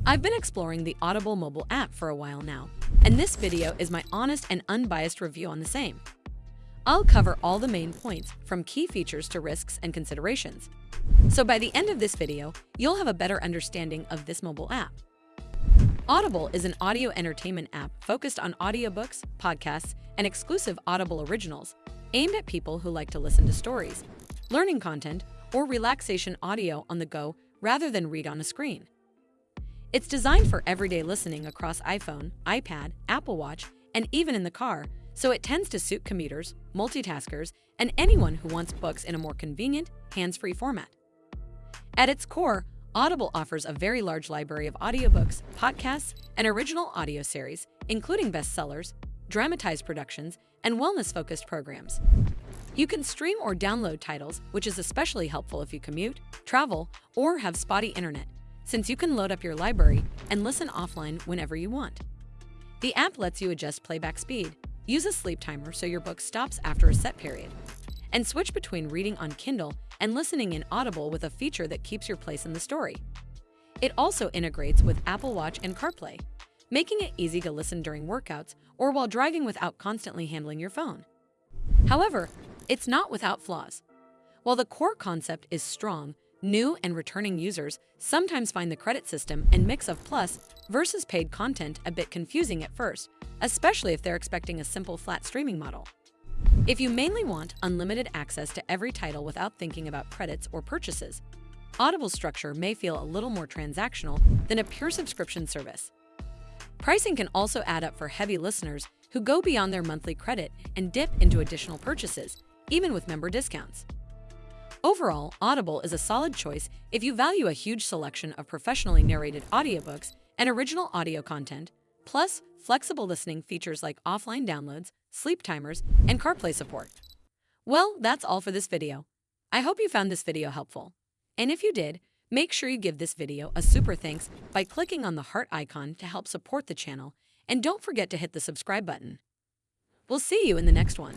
I've been exploring the Audible mobile app for a while now, and this video is my honest and unbiased review on the same. I'll cover all the main points, from key features to risks and considerations. So by the end of this video, you'll have a better understanding of this mobile app. Audible is an audio entertainment app focused on audiobooks, podcasts, and exclusive Audible originals, aimed at people who like to listen to stories, learning content, or relaxation audio on the go rather than read on a screen. It's designed for everyday listening across iPhone, iPad, Apple Watch, and even in the car, so it tends to suit commuters, multitaskers, and anyone who wants books in a more convenient, hands-free format. At its core, Audible offers a very large library of audiobooks, podcasts, and original audio series, including bestsellers, dramatized productions, and wellness-focused programs. You can stream or download titles, which is especially helpful if you commute, travel, or have spotty internet, since you can load up your library and listen offline whenever you want. The app lets you adjust playback speed, use a sleep timer so your book stops after a set period, and switch between reading on Kindle and listening in Audible with a feature that keeps your place in the story. It also integrates with Apple Watch and CarPlay, making it easy to listen during workouts or while driving without constantly handling your phone. However, it's not without flaws. While the core concept is strong, new and returning users sometimes find the credit system and mix of plus versus paid content a bit confusing at first, especially if they're expecting a simple flat streaming model. If you mainly want unlimited access to every title without thinking about credits or purchases, Audible's structure may feel a little more transactional than a pure subscription service. Pricing can also add up for heavy listeners who go beyond their monthly credit and dip into additional purchases, even with member discounts. Overall, Audible is a solid choice if you value a huge selection of professionally narrated audiobooks and original audio content, plus flexible listening features like offline downloads, sleep timers, and CarPlay support. Well, that's all for this video. I hope you found this video helpful. And if you did, make sure you give this video a super thanks by clicking on the heart icon to help support the channel, and don't forget to hit the subscribe button. We'll see you in the next one.